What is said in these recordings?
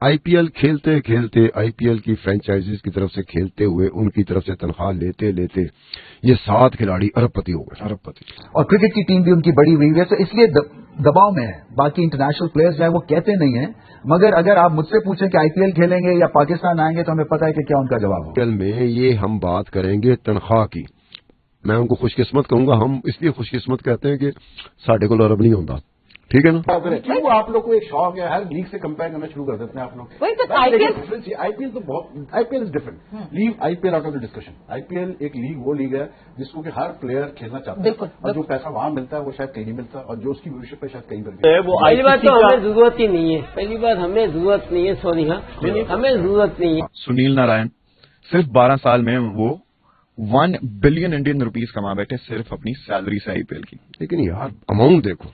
IPL खेलते खेलते IPL की फ्रेंचाइजीज की तरफ से खेलते हुए उनकी तरफ से तनख्वाह लेते लेते ये 7 खिलाड़ी अरबपति हो गए। अरबपति। और क्रिकेट की टीम भी उनकी बड़ी हुई है, तो इसलिए दबाव में है। बाकी इंटरनेशनल प्लेयर्स जो है वो कहते नहीं है, मगर अगर आप मुझसे पूछें कि आईपीएल खेलेंगे या पाकिस्तान आएंगे तो हमें पता है कि क्या उनका जवाब होगा। आईपीएल में ये हम बात करेंगे तनख्वाह की। मैं उनको खुशकिस्मत कहूंगा, हम इसलिए खुशकिस्मत कहते हैं कि साढ़े को अरब नहीं होता, ठीक है ना। क्यों आप लोग को एक शौक है, हर लीग से कंपेयर करना शुरू कर देते हैं आप लोग। वही तो आईपीएल तो बहुत, IPL is different. Leave IPL out of the discussion. IPL एक लीग, वो लीग है जिसको कि हर प्लेयर खेलना चाहता है, और जो पैसा वहां मिलता है वो शायद कहीं नहीं मिलता, और जो उसकी भविष्य पे शायद कहीं पर। पहली बात तो हमें जरूरत ही नहीं है, पहली बात हमें जरूरत नहीं है, सॉरी हाँ, हमें जरूरत नहीं है। सुनील नारायण सिर्फ 12 साल में वो 1 बिलियन इंडियन रुपीस कमा बैठे सिर्फ अपनी सैलरी से आईपीएल की। लेकिन यार अमाउंट देखो,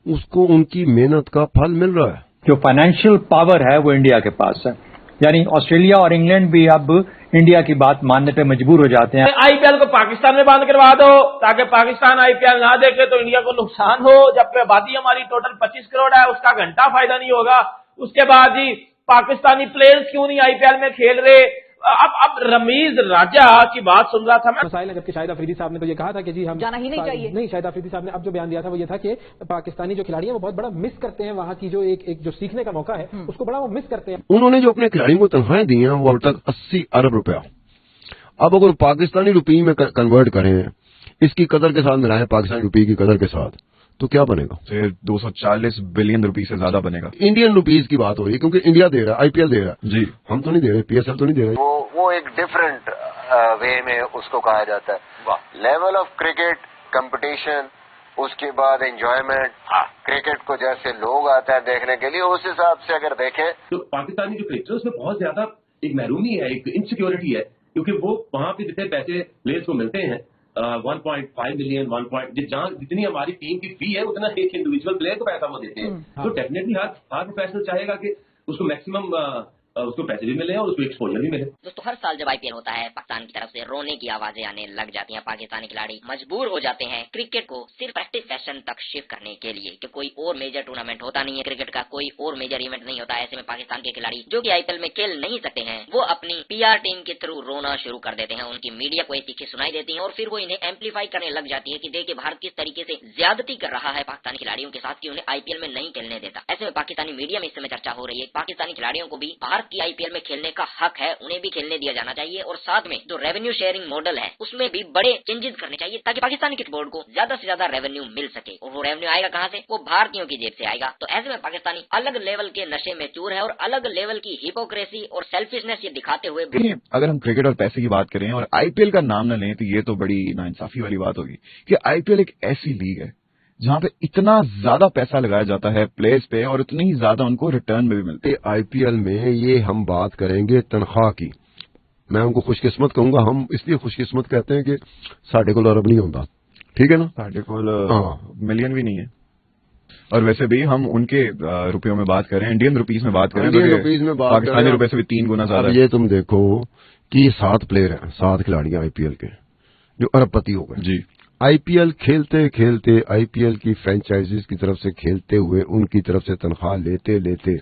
उसको उनकी मेहनत का फल मिल रहा है। जो फाइनेंशियल पावर है वो इंडिया के पास है, यानी ऑस्ट्रेलिया और इंग्लैंड भी अब इंडिया की बात मानने पे मजबूर हो जाते हैं। आईपीएल को पाकिस्तान में बंद करवा दो ताकि पाकिस्तान आईपीएल ना देखे तो इंडिया को नुकसान हो, जबकि आबादी हमारी टोटल 25 करोड़ है, उसका घंटा फायदा नहीं होगा। उसके बाद ही पाकिस्तानी प्लेयर्स क्यों नहीं आईपीएल में खेल रहे। अब रमीज राजा की बात सुन रहा था मैं। मसाइल है, जबकि शाहिद अफरीदी साहब ने तो ये कहा था कि जी हम जाना ही नहीं चाहिए। नहीं, शाहिद अफरीदी साहब ने अब जो बयान दिया था वो ये था कि पाकिस्तानी जो खिलाड़ी हैं वो बहुत बड़ा मिस करते हैं, वहां की जो एक जो सीखने का मौका है उसको बड़ा वो मिस करते हैं। उन्होंने जो अपने खिलाड़ियों को तनख्वाहें दी हैं वो अब तक 80 अरब रुपया। अब अगर पाकिस्तानी रुपये में कन्वर्ट करें, इसकी कदर के साथ मिलाएं पाकिस्तानी रुपये की कदर के साथ, तो क्या बनेगा? फिर 240 बिलियन रुपए से ज्यादा बनेगा। इंडियन रुपीज की बात हो रही है, क्योंकि इंडिया दे रहा है, आईपीएल दे रहा है जी, हम तो नहीं दे रहे, पीएसएल तो नहीं दे रहे। वो एक डिफरेंट वे में उसको कहा जाता है। लेवल ऑफ क्रिकेट, कंपटीशन, उसके बाद एंजॉयमेंट, क्रिकेट को जैसे लोग आते हैं देखने के लिए, उस हिसाब से अगर देखें तो पाकिस्तानी जो क्रिकेटर उसमें बहुत ज्यादा एक महरूमी है, एक इनसिक्योरिटी है, क्योंकि वो वहां पे जितने पैसे प्लेयर्स को मिलते हैं 1.5 मिलियन 1. जहां जितनी हमारी टीम की फी है उतना एक इंडिविजुअल प्लेयर को पैसा वो देते हैं। तो डेफिनेटली हर प्रोफेशनल चाहेगा कि उसको मैक्सिमम उसको पैसे भी मिले और उसको एक्सपोजर भी मिले। दोस्तों हर साल जब आईपीएल होता है पाकिस्तान की तरफ से रोने की आवाजें आने लग जाती हैं। पाकिस्तानी खिलाड़ी मजबूर हो जाते हैं क्रिकेट को सिर्फ प्रैक्टिस सेशन तक शिफ्ट करने के लिए, कि कोई और मेजर टूर्नामेंट होता नहीं है, क्रिकेट का कोई और मेजर इवेंट नहीं होता है। ऐसे में पाकिस्तान के खिलाड़ी जो कि आईपीएल में खेल नहीं सकते हैं वो अपनी पीआर टीम के थ्रू रोना शुरू कर देते हैं। उनकी मीडिया को ये चीजें सुनाई देती है और फिर वो इन्हें एम्पलीफाई करने लग जाती है कि देखिए भारत किस तरीके से ज्यादती कर रहा है पाकिस्तानी खिलाड़ियों के साथ कि उन्हें आईपीएल में नहीं खेलने देता। ऐसे में पाकिस्तानी मीडिया में इस समय चर्चा हो रही है पाकिस्तानी खिलाड़ियों को भी भारत की आईपीएल में खेलने का हक है, उन्हें भी खेलने दिया जाना चाहिए, और साथ में जो रेवेन्यू शेयरिंग मॉडल है उसमें भी बड़े चेंजेस करने चाहिए ताकि पाकिस्तानी क्रिकेट बोर्ड को ज्यादा से ज्यादा रेवेन्यू मिल सके। और वो रेवेन्यू आएगा कहां से? वो भारतीयों की जेब से आएगा। तो ऐसे में पाकिस्तानी अलग लेवल के नशे में चूर है और अलग लेवल की हिपोक्रेसी और सेल्फिशनेस ये दिखाते हुए। अगर हम क्रिकेट और पैसे की बात करें और आईपीएल का नाम न लें तो ये तो बड़ी नाइंसाफी वाली बात होगी कि आईपीएल एक ऐसी लीग है जहां पे इतना ज्यादा पैसा लगाया जाता है प्लेयर्स पे और उतनी ही ज्यादा उनको रिटर्न में भी मिलते हैं। आईपीएल में ये हम बात करेंगे तनख्वाह की। मैं उनको खुशकिस्मत कहूंगा, हम इसलिए खुशकिस्मत कहते हैं कि साढ़े को अरब नहीं होता, ठीक है ना। साढ़े को मिलियन भी नहीं है। और वैसे भी हम उनके रुपयों में बात करें, इंडियन रुपीज में बात करें, इंडियन रुपीज में बात पाकिस्तानी रुपए से भी 3 गुना ज्यादा। ये तुम देखो कि ये 7 प्लेयर हैं, 7 खिलाड़ियां आईपीएल के जो अरबपति हो गए जी। आईपीएल खेलते खेलते आईपीएल की फ्रेंचाइजीज की तरफ से खेलते हुए उनकी तरफ से तनख्वाह लेते लेते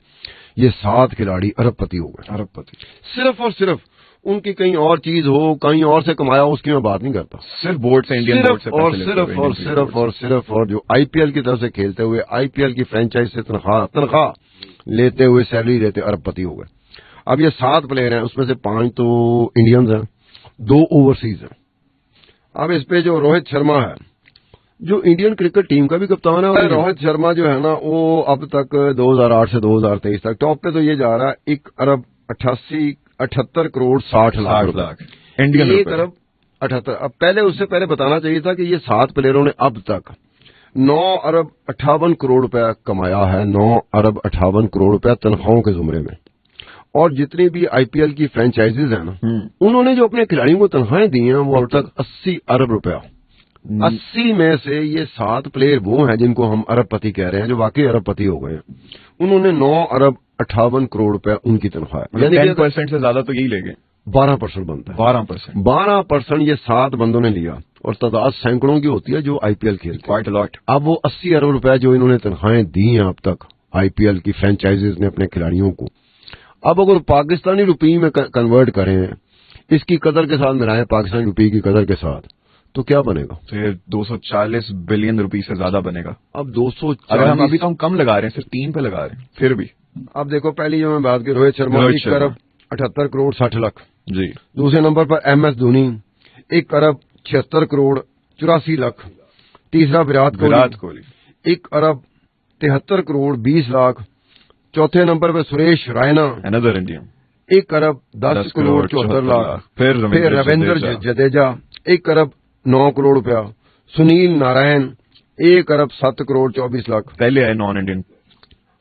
ये 7 खिलाड़ी अरबपति हो गए। अरबपति सिर्फ और सिर्फ उनकी कहीं और चीज हो, कहीं और से कमाया हो, उसकी मैं बात नहीं करता। सिर्फ बोर्ड से, इंडियन बोर्ड से सिर्फ और जो आईपीएल की तरफ से खेलते हुए आईपीएल की फ्रेंचाइज से तनख्वाह लेते हुए सैलरी लेते अरबपति हो गए। अब ये 7 प्लेयर हैं, उसमें से 5 तो इंडियंस हैं, 2 ओवरसीज हैं। अब इस पे जो रोहित शर्मा है जो इंडियन क्रिकेट टीम का भी कप्तान है, और रोहित शर्मा जो है ना वो अब तक 2008 से 2023 तक टॉप पे तो ये जा रहा है 1 अरब 78 करोड़ 60 लाख इंडियन, 1 अरब 78। अब पहले उससे पहले बताना चाहिए था कि ये 7 प्लेयरों ने अब तक 9 अरब 58 करोड़ रुपया कमाया है, 9 अरब 58 करोड़ रुपया तनख्वाहों के जुमरे में। और जितनी भी आईपीएल की फ्रेंचाइजीज हैं ना, उन्होंने जो अपने खिलाड़ियों को तनख्वाहें दी हैं वो अब तक 80 अरब रुपया। 80 में से ये 7 प्लेयर वो हैं जिनको हम अरबपति कह रहे हैं, जो वाकई अरबपति हो गए। उन्होंने 9 अरब 58 करोड़ रुपया उनकी तनख्वाह है, यानी 10% से ज्यादा तो यही ले गए। 12% बनता है। 12% ये 7 बंदों ने लिया, और तादाद सैकड़ों की होती है जो आईपीएल खेलते हैं। Quite a lot. अब वो 80 अरब रुपया जो इन्होंने तनख्वाहें दी हैं अब तक आईपीएल की फ्रेंचाइजीज ने अपने खिलाड़ियों को। अब अगर पाकिस्तानी रुपये में कन्वर्ट करें, इसकी कदर के साथ मिलाएं पाकिस्तानी रुपये की कदर के साथ, तो क्या बनेगा? फिर 240 बिलियन रुपए से ज्यादा बनेगा। अब 240, अगर हम अभी तो हम कम लगा रहे हैं, सिर्फ 3 पे लगा रहे हैं, फिर भी। अब देखो, पहली जो मैं बात की, रोहित शर्मा 1 अरब 78 करोड़ 60 लाख जी। दूसरे नंबर पर एमएस धोनी 1 अरब 76 करोड़ 84 लाख। तीसरा विराट कोहली 1 अरब 73 करोड़ 20 लाख। चौथे नंबर पर सुरेश रैना, अनदर इंडियन, 1 अरब 10 करोड़ 74 लाख। फिर रविंद्र जडेजा 1 अरब 9 करोड़ रुपया। सुनील नारायण 1 अरब 7 करोड़ 24 लाख। पहले आए नॉन इंडियन।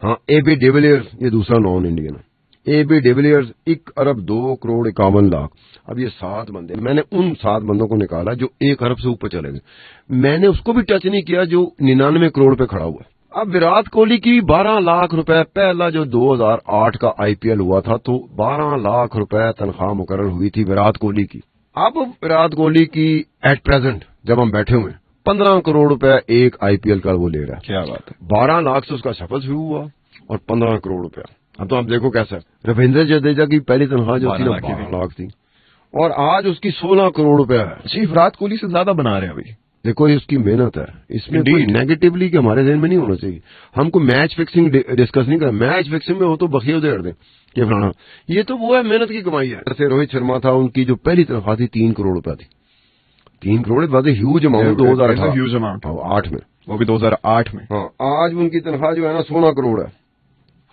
हाँ, एबी डिविलियर्स, ये दूसरा नॉन इंडियन है। एबी डिविलियर्स 1 अरब 2 करोड़ 51 लाख। अब ये 7 बंदे, मैंने उन 7 बंदों को निकाला जो 1 अरब से ऊपर चले गए। मैंने उसको भी टच नहीं किया जो 99 करोड़ पे खड़ा हुआ है। अब विराट कोहली की 12 लाख रुपए, पहला जो 2008 का आईपीएल हुआ था तो 12 लाख रुपए तनख्वाह मुकर्रर हुई थी विराट कोहली की। अब विराट कोहली की एट प्रेजेंट जब हम बैठे हुए 15 करोड़ रुपए एक आईपीएल का वो ले रहा है। क्या बात है। 12 लाख से उसका शपथ भी हुआ और 15 करोड़ रुपया। अब तो आप देखो कैसा है। रविंद्र जडेजा की पहली तनख्वाह जो थी ना 12 लाख थी और आज उसकी 16 करोड़ रुपया है। जी, विराट कोहली से ज्यादा बना रहे हैं अभी। देखो, ये उसकी मेहनत है, इसमें कोई नेगेटिवली कि हमारे ज़हन में नहीं होना चाहिए। हमको मैच फिक्सिंग डिस्कस नहीं करना। मैच फिक्सिंग में हो तो बखिया उधेड़ दें कि फलाना, ये तो वो है, मेहनत की कमाई है। जैसे रोहित शर्मा था, उनकी जो पहली तनख्वाह थी 3 करोड़ रुपया थी। 3 करोड़ बाद ह्यूज अमाउंट 2008 में, वो भी 2008 में। हाँ, आज उनकी तनख्वाह जो है ना 16 करोड़ है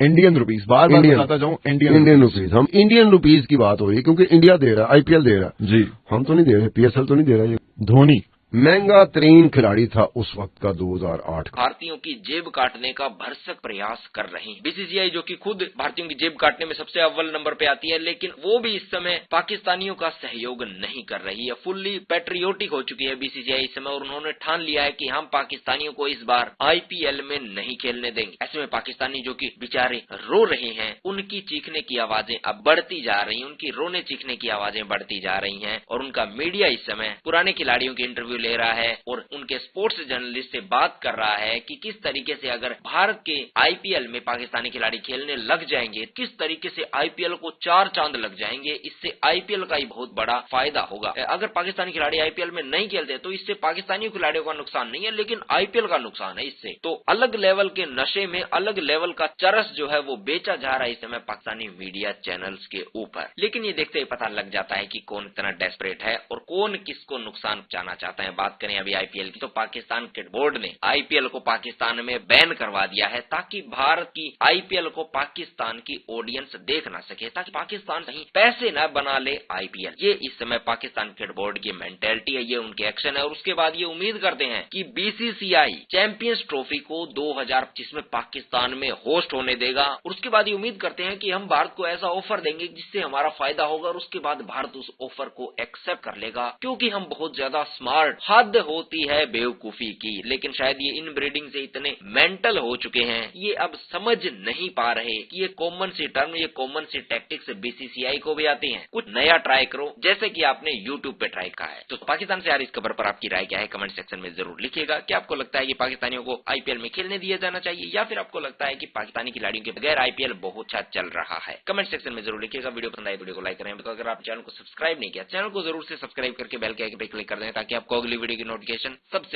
इंडियन रुपीस। बार बार बताता जाऊं, इंडियन रुपीस। हम इंडियन रुपीस की बात हो रही है क्योंकि इंडिया दे रहा है, आईपीएल दे रहा है जी। हम तो नहीं दे रहे, पीएसएल तो नहीं दे रहा। धोनी महंगा तरीन खिलाड़ी था उस वक्त का 2008 का। भारतीयों की जेब काटने का भरसक प्रयास कर रहे हैं। बीसीसीआई जो कि खुद भारतीयों की जेब काटने में सबसे अव्वल नंबर पे आती है, लेकिन वो भी इस समय पाकिस्तानियों का सहयोग नहीं कर रही है। फुल्ली पैट्रियोटिक हो चुकी है बीसीसीआई इस समय और उन्होंने ठान लिया है कि हम पाकिस्तानियों को इस बार आईपीएल में नहीं खेलने देंगे। ऐसे में पाकिस्तानी जो कि बेचारे रो रहे हैं, उनकी चीखने की आवाजें अब बढ़ती जा रही हैं, उनकी रोने चीखने की आवाजें बढ़ती जा रही हैं और उनका मीडिया इस समय पुराने खिलाड़ियों के इंटरव्यू ले रहा है और उनके स्पोर्ट्स जर्नलिस्ट से बात कर रहा है कि किस तरीके से अगर भारत के आईपीएल में पाकिस्तानी खिलाड़ी खेलने लग जाएंगे, किस तरीके से आईपीएल को 4 चांद लग जाएंगे। इससे आईपीएल का ही बहुत बड़ा फायदा होगा। अगर पाकिस्तानी खिलाड़ी आईपीएल में नहीं खेलते तो इससे पाकिस्तानी खिलाड़ियों का नुकसान नहीं है, लेकिन आईपीएल का नुकसान है इससे। तो अलग लेवल के नशे में अलग लेवल का चरस जो है वो बेचा जा रहा है इस समय पाकिस्तानी मीडिया चैनल्स के ऊपर। लेकिन ये देखते ही पता लग जाता है कि कौन इतना डेस्परेट है और कौन किसको नुकसान पहुंचाना चाहता है। बात करें अभी आईपीएल की तो पाकिस्तान क्रिकेट बोर्ड ने आईपीएल को पाकिस्तान में बैन करवा दिया है ताकि भारत की आईपीएल को पाकिस्तान की ऑडियंस देख ना सके, ताकि पाकिस्तान कहीं पैसे न बना ले आईपीएल। ये इस समय पाकिस्तान क्रिकेट बोर्ड की मेंटेलिटी है, ये उनके एक्शन है और उसके बाद ये उम्मीद करते हैं कि बीसीसीआई चैंपियंस ट्रॉफी को 2025 में पाकिस्तान में होस्ट होने देगा और उसके बाद ये उम्मीद करते हैं कि हम भारत को ऐसा ऑफर देंगे जिससे हमारा फायदा होगा और उसके बाद भारत उस ऑफर को एक्सेप्ट कर लेगा, क्योंकि हम बहुत ज्यादा स्मार्ट, हद होती है बेवकूफी की। लेकिन शायद ये इन ब्रीडिंग से इतने मेंटल हो चुके हैं, ये अब समझ नहीं पा रहे कि ये कॉमन सी टर्म, ये कॉमन सी टैक्टिक्स बीसीसीआई को भी आती हैं। कुछ नया ट्राई करो, जैसे कि आपने यूट्यूब पे ट्राई कहा है। तो पाकिस्तान से यार इस खबर पर आपकी राय क्या है, कमेंट सेक्शन में जरूर लिखिएगा। क्या आपको लगता है कि पाकिस्तानियों को आईपीएल में खेलने दिया जाना चाहिए या फिर आपको लगता है कि पाकिस्तानी खिलाड़ियों के बगैर आईपीएल बहुत अच्छा चल रहा है? कमेंट सेक्शन में जरूर लिखिएगा। वीडियो पसंद आए वीडियो को लाइक करें, तो अगर आप चैनल को सब्सक्राइब नहीं किया, चैनल को जरूर से सब्सक्राइब करके बेल के आइकन पे क्लिक कर दें ताकि आपको अगली वीडियो की नोटिफिकेशन सबसे